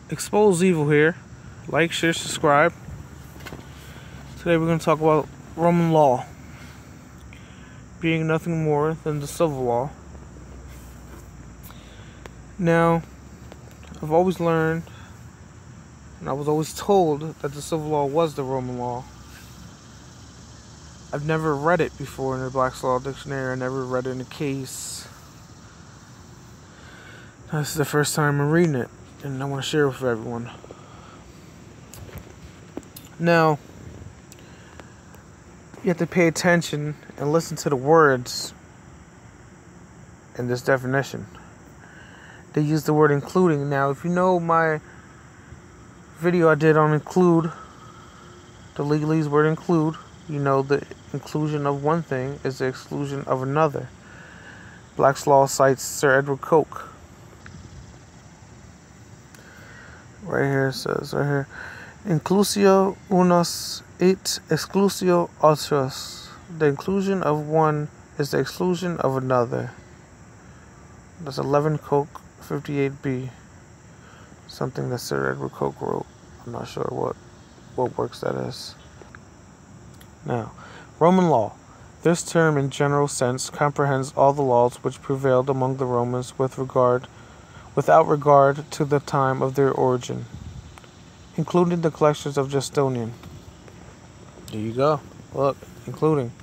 Expose evil here. Like, share, subscribe. Today we're going to talk about Roman law being nothing more than the civil law. Now, I've always learned, and I was always told, that the civil law was the Roman law. I've never read it before in the Black's Law Dictionary. I never read it in a case. This is the first time I'm reading it, and I want to share it with everyone. Now, you have to pay attention and listen to the words in this definition. They use the word including. Now, if you know my video I did on include, the legalese word include, you know the inclusion of one thing is the exclusion of another. Black's Law cites Sir Edward Coke. Right here it says, right here, inclusio unos et exclusio otros. The inclusion of one is the exclusion of another. That's 11 Coke 58b. Something that Sir Edward Coke wrote. I'm not sure what works that is. Now, Roman law. This term in general sense comprehends all the laws which prevailed among the Romans without regard to the time of their origin, including the collections of Justinian. There you go. Look, including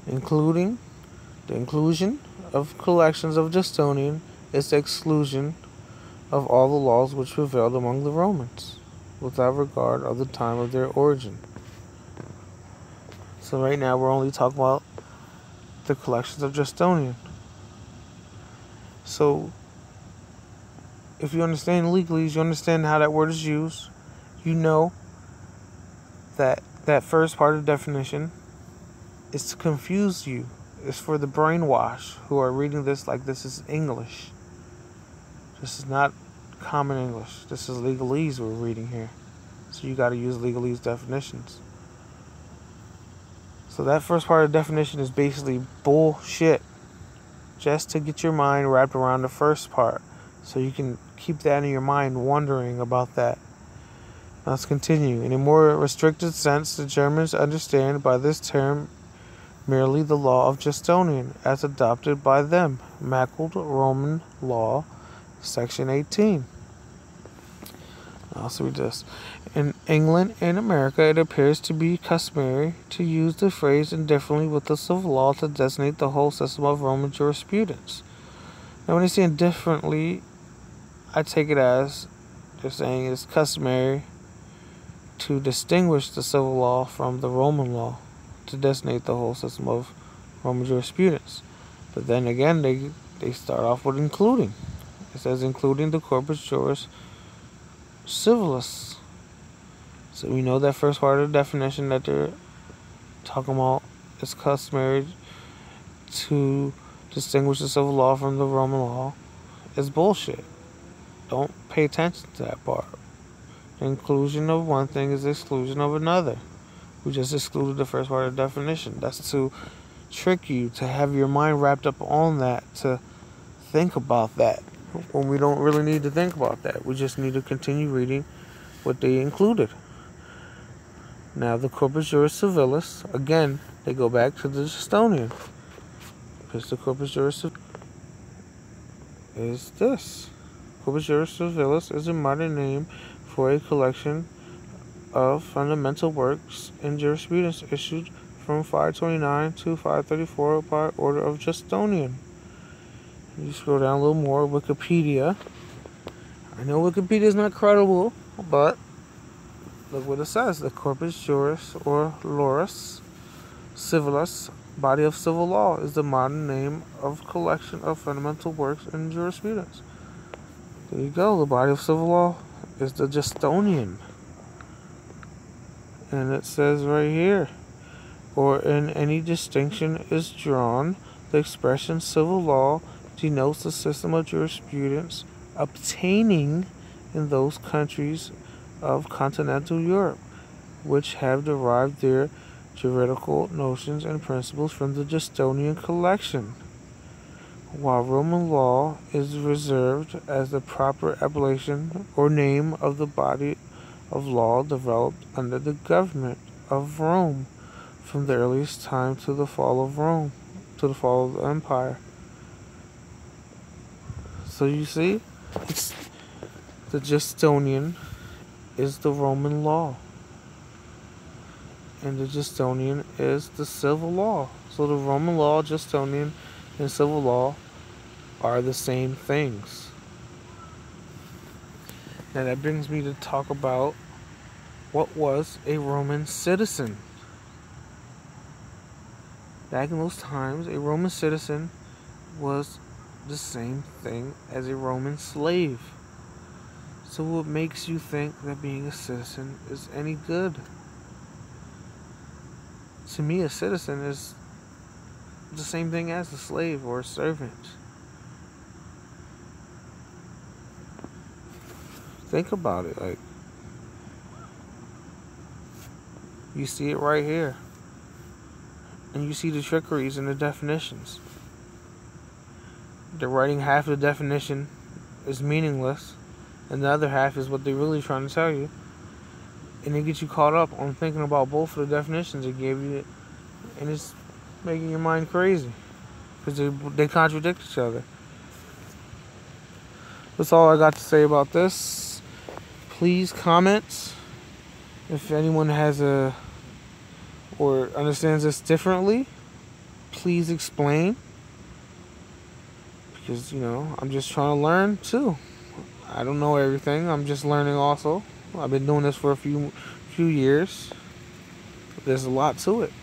the inclusion of collections of Justinian is the exclusion of all the laws which prevailed among the Romans, without regard of the time of their origin. So right now we're only talking about the collections of Justinian. So if you understand legalese, you understand how that word is used. You know that that first part of the definition is to confuse you. It's for the brainwash who are reading this like this is English. This is not common English. This is legalese we're reading here. So you got to use legalese definitions. So that first part of the definition is basically bullshit. Just to get your mind wrapped around the first part. So you can keep that in your mind wondering about that. Now let's continue. In a more restricted sense, the Germans understand by this term merely the law of Justinian as adopted by them. Mackled Roman Law, Section 18. Let's read this. In England and America, it appears to be customary to use the phrase indifferently with the civil law to designate the whole system of Roman jurisprudence. Now, when they say indifferently, I take it as they're saying it's customary to distinguish the civil law from the Roman law to designate the whole system of Roman jurisprudence. But then again, they start off with including. It says including the Corpus Juris Civilis. So we know that first part of the definition that they're talking about is customary to distinguish the civil law from the Roman law is bullshit. Don't pay attention to that part. The inclusion of one thing is the exclusion of another. We just excluded the first part of the definition. That's to trick you, to have your mind wrapped up on that, to think about that, when we don't really need to think about that. We just need to continue reading what they included. Now, the Corpus Juris Civilis, again, they go back to the Justinian. Because the Corpus Juris is this. Corpus Juris Civilis is a modern name for a collection of fundamental works in jurisprudence issued from 529 to 534 by order of Justinian. You scroll down a little more, Wikipedia. I know Wikipedia is not credible, but look what it says. The Corpus Juris or Juris Civilis, body of civil law, is the modern name of collection of fundamental works in jurisprudence. There you go. The body of civil law is the Justinian. And it says right here, or in any distinction is drawn, the expression civil law denotes the system of jurisprudence obtaining in those countries of continental Europe, which have derived their juridical notions and principles from the Justinian collection. while Roman law is reserved as the proper appellation or name of the body of law developed under the government of Rome from the earliest time to the fall of Rome, to the fall of the empire. So you see, it's the Justinian is the Roman law, and the Justinian is the civil law. So the Roman law, Justinian, and civil law are the same things. Now that brings me to talk about what was a Roman citizen. Back in those times, a Roman citizen was the same thing as a Roman slave. So what makes you think that being a citizen is any good? To me, a citizen is the same thing as a slave or a servant. Think about it. Like, you see it right here. And you see the trickeries in the definitions. They're writing half of the definition is meaningless, and the other half is what they're really trying to tell you. And they get you caught up on thinking about both of the definitions they gave you, and it's making your mind crazy because they contradict each other. That's all I got to say about this. Please comment if anyone has or understands this differently. Please explain, because I'm just trying to learn too. I don't know everything. I'm just learning also. I've been doing this for a few years. There's a lot to it.